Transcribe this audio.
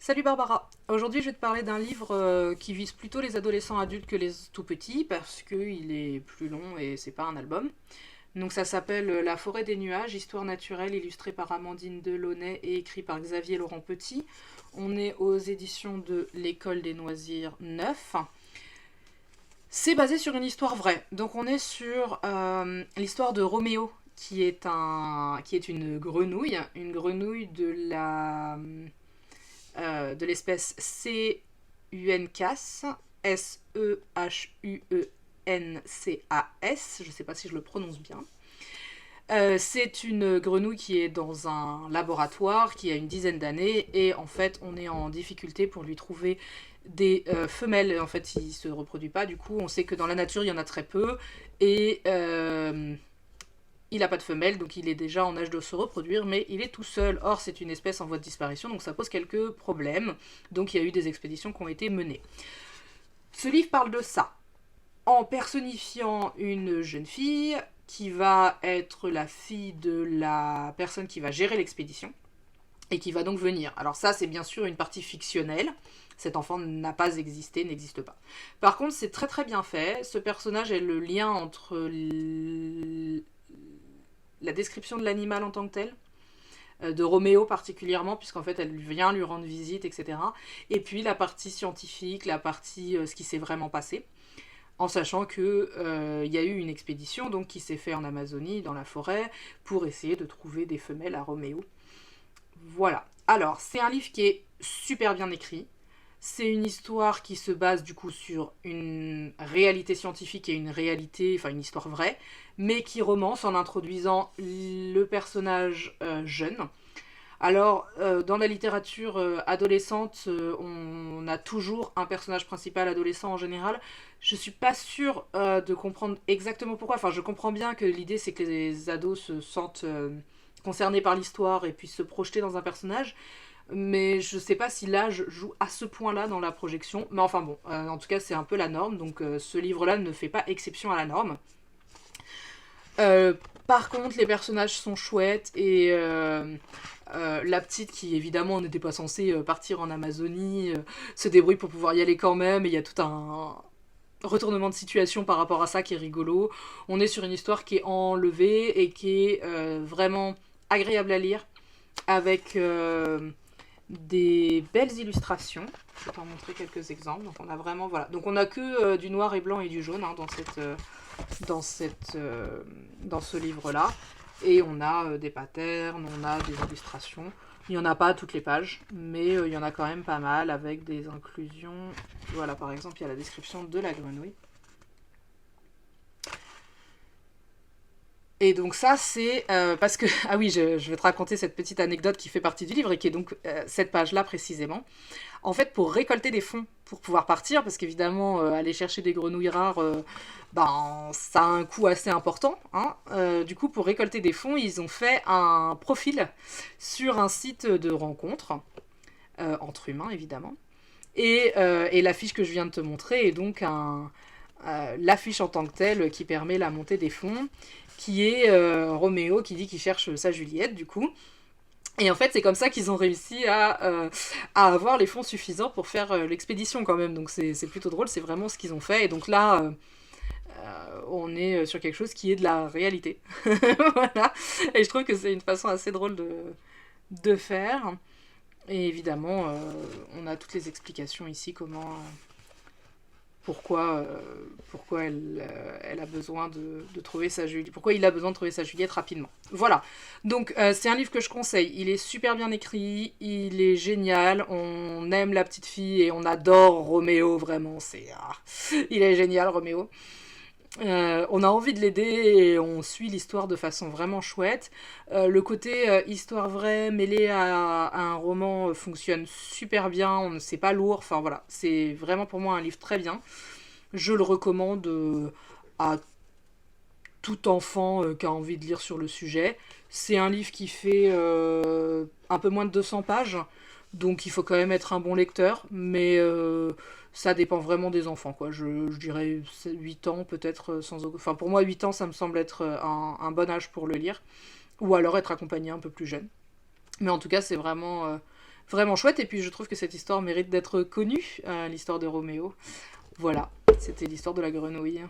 Salut Barbara, aujourd'hui je vais te parler d'un livre qui vise plutôt les adolescents adultes que les tout petits parce qu'il est plus long et c'est pas un album. Donc ça s'appelle La forêt des nuages, histoire naturelle illustrée par Amandine Delaunay et écrit par Xavier Laurent Petit. On est aux éditions de l'École des Noisirs 9. C'est basé sur une histoire vraie, donc on est sur l'histoire de Roméo qui est une grenouille de l'espèce Cuncas, Sehuencas, je ne sais pas si je le prononce bien. C'est une grenouille qui est dans un laboratoire qui a une dizaine d'années et en fait on est en difficulté pour lui trouver des femelles. En fait il se reproduit pas, du coup on sait que dans la nature il y en a très peu et il n'a pas de femelle, donc il est déjà en âge de se reproduire, mais il est tout seul. Or, c'est une espèce en voie de disparition, donc ça pose quelques problèmes. Donc il y a eu des expéditions qui ont été menées. Ce livre parle de ça, en personnifiant une jeune fille qui va être la fille de la personne qui va gérer l'expédition, et qui va donc venir. Alors ça, c'est bien sûr une partie fictionnelle. Cet enfant n'a pas existé, n'existe pas. Par contre, c'est très très bien fait. Ce personnage est le lien entre la description de l'animal en tant que tel, de Roméo particulièrement, puisqu'en fait elle vient lui rendre visite, etc. Et puis la partie scientifique, la partie ce qui s'est vraiment passé, en sachant que y a eu une expédition donc qui s'est faite en Amazonie, dans la forêt, pour essayer de trouver des femelles à Roméo. Voilà. Alors, c'est un livre qui est super bien écrit. C'est une histoire qui se base du coup sur une réalité scientifique et une réalité, enfin une histoire vraie, mais qui romance en introduisant le personnage jeune. Alors, dans la littérature adolescente, on a toujours un personnage principal adolescent en général. Je suis pas sûre de comprendre exactement pourquoi. Enfin, je comprends bien que l'idée c'est que les ados se sentent concernés par l'histoire et puissent se projeter dans un personnage. Mais je sais pas si l'âge joue à ce point-là dans la projection. Mais enfin bon, en tout cas c'est un peu la norme, donc ce livre-là ne fait pas exception à la norme. Euh, Par contre, les personnages sont chouettes et la petite qui évidemment n'était pas censée partir en Amazonie se débrouille pour pouvoir y aller quand même. Et il y a tout un retournement de situation par rapport à ça qui est rigolo. On est sur une histoire qui est enlevée et qui est vraiment agréable à lire avec des belles illustrations. Je vais t'en montrer quelques exemples. Donc on a vraiment voilà. Donc on a que du noir et blanc et du jaune dans ce livre là. Et on a des patterns, on a des illustrations. Il n'y en a pas à toutes les pages, mais il y en a quand même pas mal avec des inclusions. Voilà, par exemple, il y a la description de la grenouille. Et donc ça, c'est parce que... Ah oui, je vais te raconter cette petite anecdote qui fait partie du livre et qui est donc cette page-là précisément. En fait, pour récolter des fonds pour pouvoir partir, parce qu'évidemment, aller chercher des grenouilles rares, ben, ça a un coût assez important. Hein. Du coup, pour récolter des fonds, ils ont fait un profil sur un site de rencontre, entre humains évidemment. Et l'affiche que je viens de te montrer est donc l'affiche en tant que telle qui permet la montée des fonds, qui est Roméo qui dit qu'il cherche sa Juliette, du coup. Et en fait, c'est comme ça qu'ils ont réussi à avoir les fonds suffisants pour faire l'expédition quand même. Donc c'est plutôt drôle, c'est vraiment ce qu'ils ont fait. Et donc là, on est sur quelque chose qui est de la réalité. Voilà. Et je trouve que c'est une façon assez drôle de faire. Et évidemment, on a toutes les explications ici, pourquoi elle a besoin de trouver sa Juliette, pourquoi il a besoin de trouver sa Juliette rapidement. Voilà. Donc c'est un livre que je conseille. Il est super bien écrit, il est génial. On aime la petite fille et on adore Roméo vraiment. Il est génial Roméo. On a envie de l'aider et on suit l'histoire de façon vraiment chouette. Le côté histoire vraie mêlé à un roman fonctionne super bien, c'est pas lourd, enfin voilà, c'est vraiment pour moi un livre très bien. Je le recommande à tout enfant qui a envie de lire sur le sujet. C'est un livre qui fait un peu moins de 200 pages, donc il faut quand même être un bon lecteur, mais ça dépend vraiment des enfants, quoi. Je dirais 8 ans peut-être sans... Enfin pour moi 8 ans ça me semble être un bon âge pour le lire, ou alors être accompagné un peu plus jeune. Mais en tout cas c'est vraiment vraiment chouette. Et puis je trouve que cette histoire mérite d'être connue, l'histoire de Roméo. Voilà, c'était l'histoire de la grenouille.